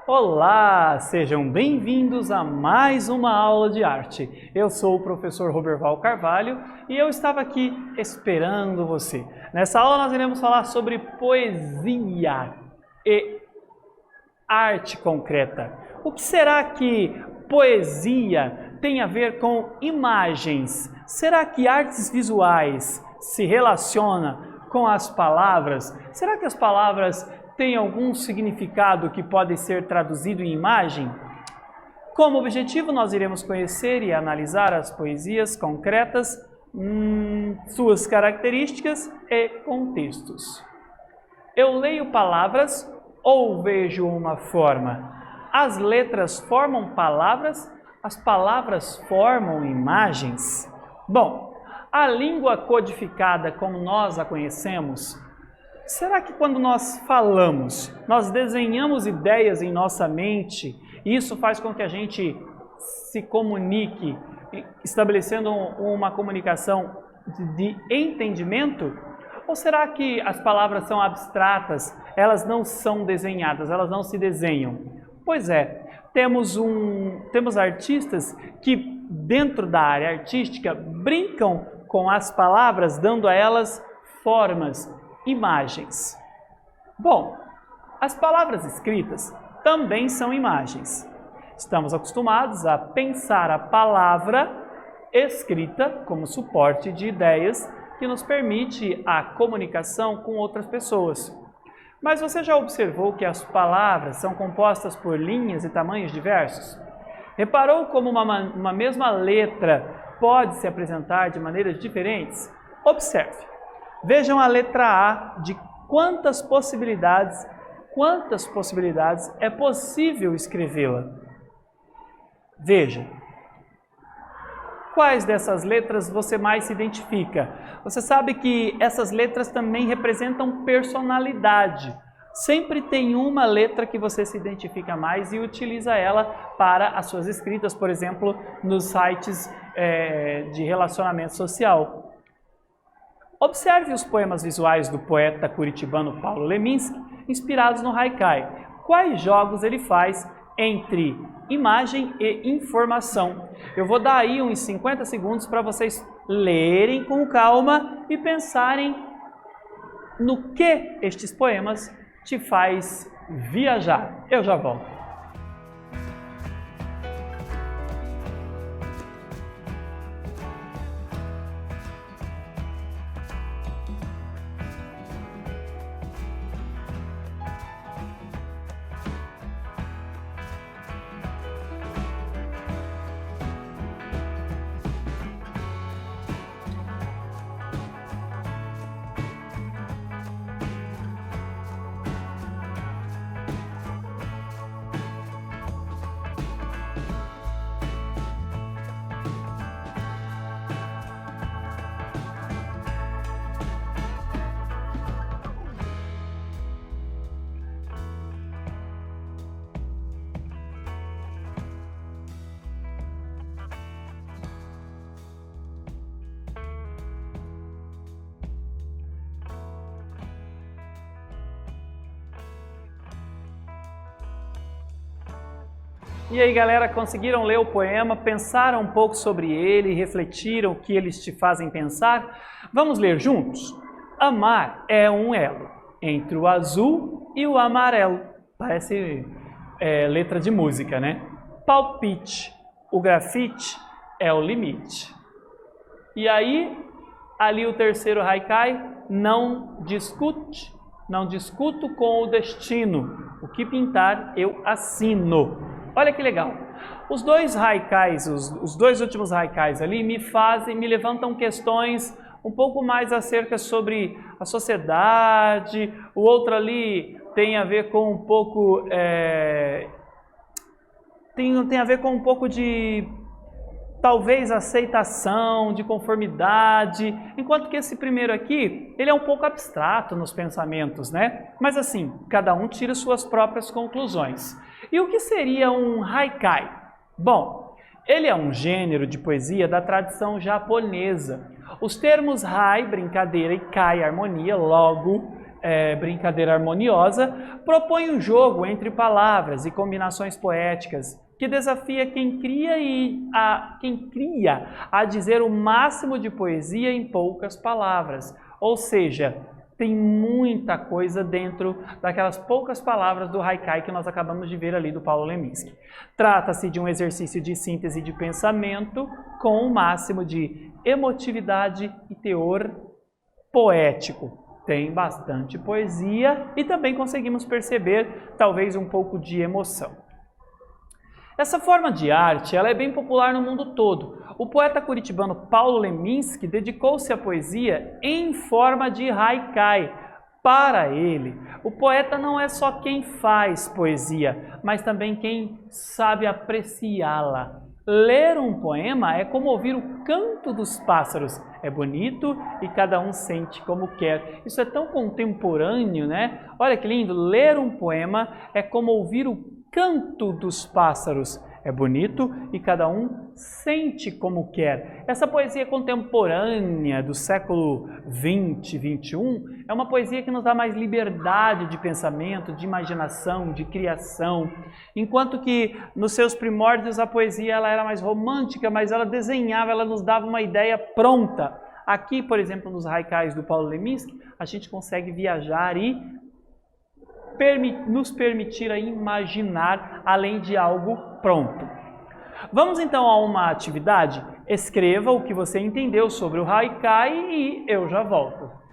Olá, sejam bem-vindos a mais uma aula de arte. Eu sou o professor Roberval Carvalho e eu estava aqui esperando você. Nessa aula nós iremos falar sobre poesia e arte concreta. O que será que poesia tem a ver com imagens? Será que artes visuais se relaciona com as palavras? Será que as palavras têm algum significado que pode ser traduzido em imagem? Como objetivo, nós iremos conhecer e analisar as poesias concretas, suas características e contextos. Eu leio palavras ou vejo uma forma? As letras formam palavras? As palavras formam imagens? Bom, a língua codificada como nós a conhecemos, será que quando nós falamos, nós desenhamos ideias em nossa mente e isso faz com que a gente se comunique, estabelecendo uma comunicação de entendimento? Ou será que as palavras são abstratas, elas não são desenhadas, elas não se desenham? Pois é, temos artistas que dentro da área artística brincam com as palavras, dando a elas formas, imagens. Bom, as palavras escritas também são imagens. Estamos acostumados a pensar a palavra escrita como suporte de ideias que nos permite a comunicação com outras pessoas. Mas você já observou que as palavras são compostas por linhas e tamanhos diversos? Reparou como uma mesma letra pode se apresentar de maneiras diferentes? Observe. Vejam a letra A de quantas possibilidades é possível escrevê-la. Veja. Quais dessas letras você mais se identifica? Você sabe que essas letras também representam personalidade. Sempre tem uma letra que você se identifica mais e utiliza ela para as suas escritas, por exemplo, nos sites de relacionamento social. Observe os poemas visuais do poeta curitibano Paulo Leminski, inspirados no haikai. Quais jogos ele faz entre imagem e informação? Eu vou dar aí uns 50 segundos para vocês lerem com calma e pensarem no que estes poemas te faz viajar. Eu já volto. E aí, galera, conseguiram ler o poema, pensaram um pouco sobre ele, refletiram o que eles te fazem pensar? Vamos ler juntos? Amar é um elo entre o azul e o amarelo. Parece letra de música, né? Palpite, o grafite é o limite. E aí, ali o terceiro haikai, não discuto com o destino, o que pintar eu assino. Olha que legal. Os dois haikais, os dois últimos haikais ali me levantam questões um pouco mais acerca sobre a sociedade. O outro ali tem a ver com um pouco tem a ver com um pouco de talvez aceitação, de conformidade, enquanto que esse primeiro aqui, ele é um pouco abstrato nos pensamentos, né? Mas assim, cada um tira suas próprias conclusões. E o que seria um haikai? Bom, ele é um gênero de poesia da tradição japonesa. Os termos hai, brincadeira, e kai, harmonia, logo, brincadeira harmoniosa, propõe um jogo entre palavras e combinações poéticas que desafia quem cria a dizer o máximo de poesia em poucas palavras. Ou seja, tem muita coisa dentro daquelas poucas palavras do haikai que nós acabamos de ver ali do Paulo Leminski. Trata-se de um exercício de síntese de pensamento com o máximo de emotividade e teor poético. Tem bastante poesia e também conseguimos perceber talvez um pouco de emoção. Essa forma de arte ela é bem popular no mundo todo. O poeta curitibano Paulo Leminski dedicou-se à poesia em forma de haikai. Para ele, o poeta não é só quem faz poesia, mas também quem sabe apreciá-la. Ler um poema é como ouvir o canto dos pássaros. É bonito e cada um sente como quer. Isso é tão contemporâneo, né? Olha que lindo! Ler um poema é como ouvir o canto dos pássaros. É bonito e cada um sente como quer. Essa poesia contemporânea do século 20, 21 é uma poesia que nos dá mais liberdade de pensamento, de imaginação, de criação. Enquanto que nos seus primórdios a poesia ela era mais romântica, mas ela desenhava, ela nos dava uma ideia pronta. Aqui, por exemplo, nos haikais do Paulo Leminski, a gente consegue viajar e nos permitir a imaginar além de algo pronto. Vamos então a uma atividade? Escreva o que você entendeu sobre o haikai e eu já volto.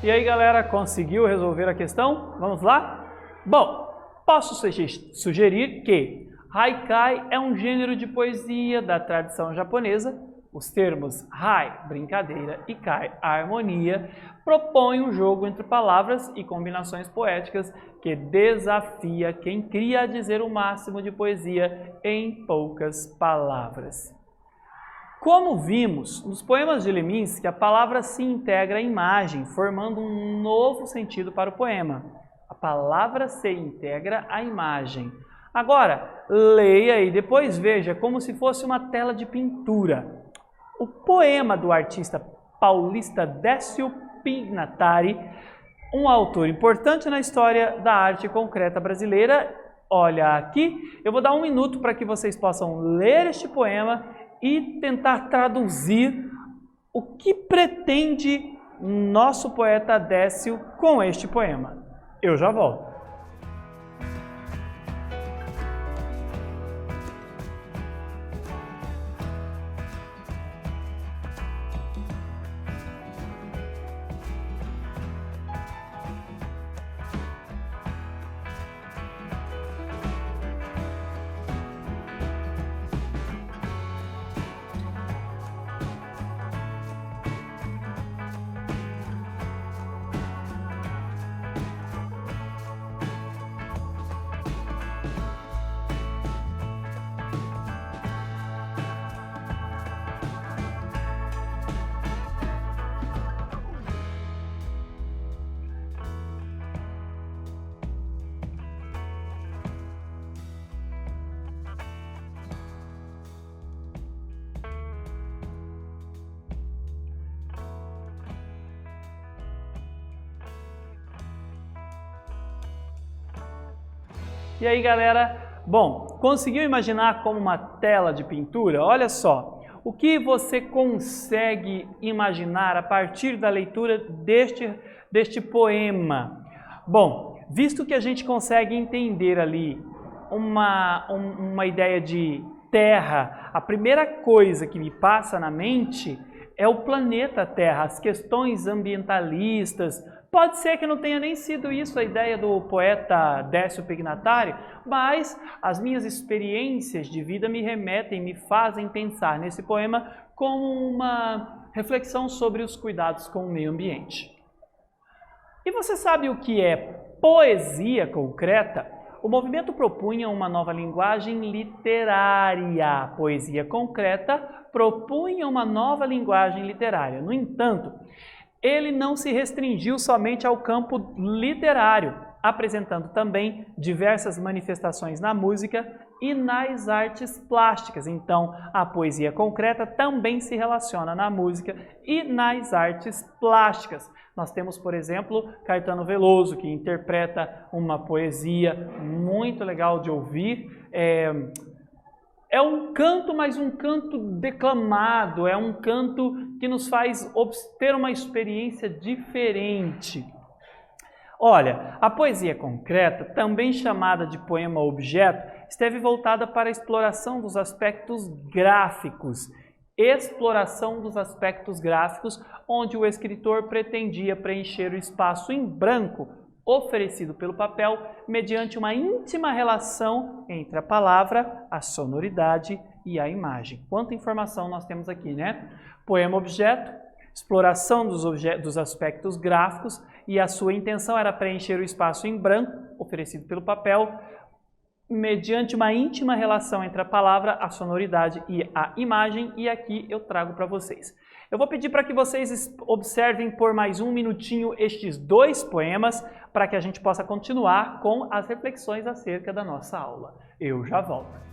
E aí, galera, conseguiu resolver a questão? Vamos lá? Bom, posso sugerir que haikai é um gênero de poesia da tradição japonesa, Os termos Hai, brincadeira, e Kai, harmonia, propõem um jogo entre palavras e combinações poéticas que desafia quem cria a dizer o máximo de poesia em poucas palavras. Como vimos nos poemas de Leminski, a palavra se integra à imagem, formando um novo sentido para o poema. A palavra se integra à imagem. Agora, leia e depois veja como se fosse uma tela de pintura. O poema do artista paulista Décio Pignatari, um autor importante na história da arte concreta brasileira. Olha aqui, eu vou dar um minuto para que vocês possam ler este poema e tentar traduzir o que pretende nosso poeta Décio com este poema. Eu já volto. E aí, galera? Bom, conseguiu imaginar como uma tela de pintura? Olha só, o que você consegue imaginar a partir da leitura deste poema? Bom, visto que a gente consegue entender ali uma ideia de terra, a primeira coisa que me passa na mente é o planeta Terra, as questões ambientalistas. Pode ser que não tenha nem sido isso a ideia do poeta Décio Pignatari, mas as minhas experiências de vida me remetem, me fazem pensar nesse poema como uma reflexão sobre os cuidados com o meio ambiente. E você sabe o que é poesia concreta? O movimento propunha uma nova linguagem literária. A poesia concreta propunha uma nova linguagem literária. No entanto, ele não se restringiu somente ao campo literário, apresentando também diversas manifestações na música e nas artes plásticas. Então, a poesia concreta também se relaciona na música e nas artes plásticas. Nós temos, por exemplo, Caetano Veloso, que interpreta uma poesia muito legal de ouvir. É um canto, mas um canto declamado, é um canto que nos faz ter uma experiência diferente. Olha, a poesia concreta, também chamada de poema-objeto, esteve voltada para a exploração dos aspectos gráficos. Onde o escritor pretendia preencher o espaço em branco oferecido pelo papel mediante uma íntima relação entre a palavra, a sonoridade e a imagem. Quanta informação nós temos aqui, né? Poema-objeto, exploração dos aspectos gráficos, e a sua intenção era preencher o espaço em branco oferecido pelo papel mediante uma íntima relação entre a palavra, a sonoridade e a imagem, e aqui eu trago para vocês. Eu vou pedir para que vocês observem por mais um minutinho estes dois poemas, para que a gente possa continuar com as reflexões acerca da nossa aula. Eu já volto.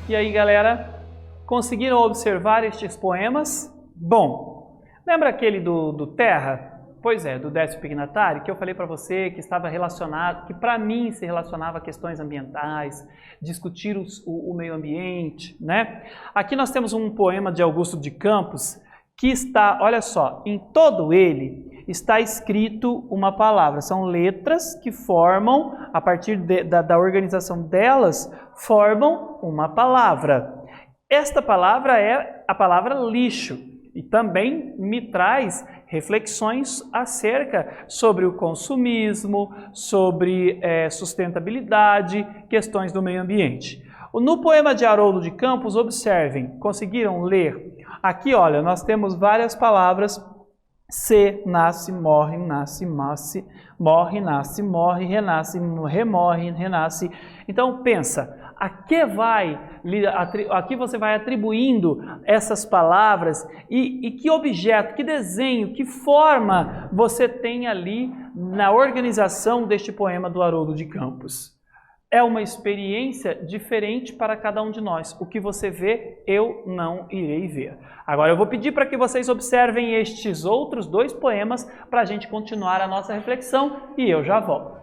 E aí, galera, conseguiram observar estes poemas? Bom, lembra aquele do Terra? Pois é, do Décio Pignatari, que eu falei para você que estava relacionado, que para mim se relacionava a questões ambientais, discutir o meio ambiente, né? Aqui nós temos um poema de Augusto de Campos que está, olha só, em todo ele está escrito uma palavra. São letras que formam, a partir da organização delas, formam uma palavra. Esta palavra é a palavra lixo e também me traz reflexões acerca sobre o consumismo, sobre sustentabilidade, questões do meio ambiente. No poema de Haroldo de Campos, observem, conseguiram ler? Aqui, olha, nós temos várias palavras. Se, nasce, morre, nasce, morre, nasce, morre, renasce, remorre, renasce. Então, pensa. Aqui você vai atribuindo essas palavras e que objeto, que desenho, que forma você tem ali na organização deste poema do Haroldo de Campos. É uma experiência diferente para cada um de nós. O que você vê, eu não irei ver. Agora eu vou pedir para que vocês observem estes outros 2 poemas para a gente continuar a nossa reflexão e eu já volto.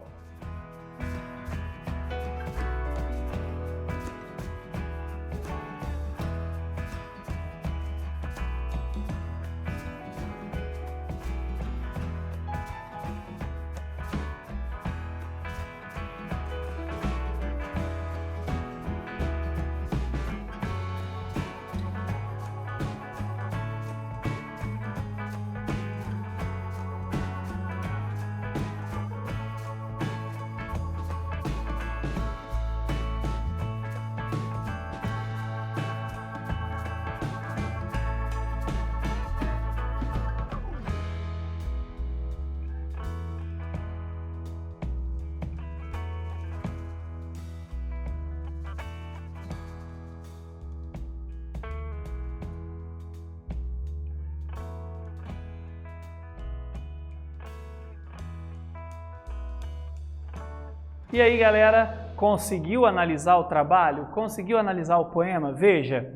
E aí, galera, conseguiu analisar o trabalho? Conseguiu analisar o poema? Veja,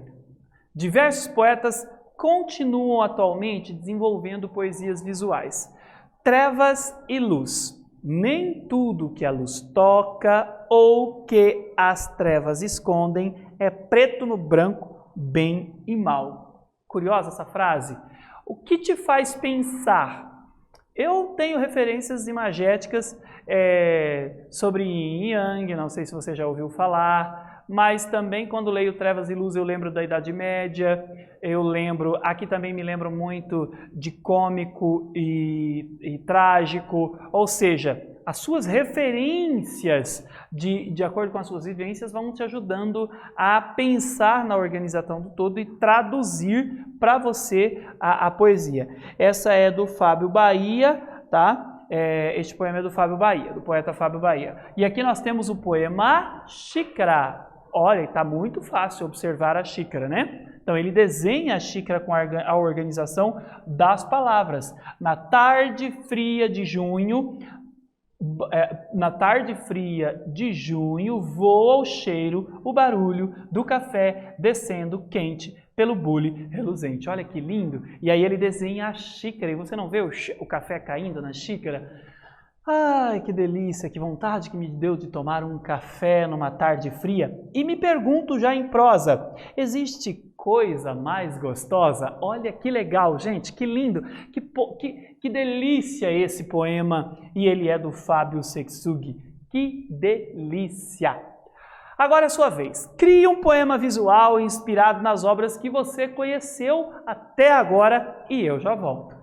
diversos poetas continuam atualmente desenvolvendo poesias visuais. Trevas e luz. Nem tudo que a luz toca ou que as trevas escondem é preto no branco, bem e mal. Curiosa essa frase? O que te faz pensar? Eu tenho referências imagéticas sobre Yin e Yang, não sei se você já ouviu falar, mas também quando leio Trevas e Luz eu lembro da Idade Média, aqui também me lembro muito de cômico e trágico, ou seja, as suas referências, de acordo com as suas vivências, vão te ajudando a pensar na organização do todo e traduzir para você a poesia. Essa é do Fábio Bahia, tá? Este poema é do Fábio Bahia, do poeta Fábio Bahia. E aqui nós temos o poema Xícara. Olha, está muito fácil observar a xícara, né? Então ele desenha a xícara com a organização das palavras. Na tarde fria de junho, voa o cheiro, o barulho do café descendo quente pelo bule reluzente. Olha que lindo! E aí ele desenha a xícara e você não vê o café caindo na xícara? Ai, que delícia, que vontade que me deu de tomar um café numa tarde fria. E me pergunto já em prosa, existe coisa mais gostosa? Olha que legal, gente, que lindo, que delícia esse poema. E ele é do Fábio Seksugi. Que delícia! Agora é a sua vez. Crie um poema visual inspirado nas obras que você conheceu até agora e eu já volto.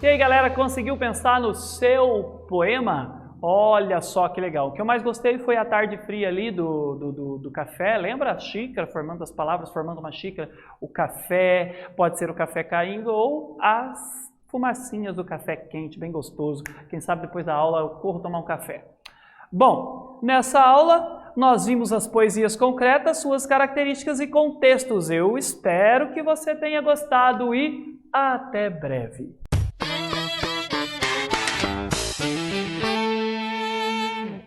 E aí, galera, conseguiu pensar no seu poema? Olha só que legal. O que eu mais gostei foi a tarde fria ali do café. Lembra a xícara, formando as palavras, formando uma xícara? O café, pode ser o café caindo ou as fumacinhas do café quente, bem gostoso. Quem sabe depois da aula eu corro tomar um café. Bom, nessa aula nós vimos as poesias concretas, suas características e contextos. Eu espero que você tenha gostado e até breve.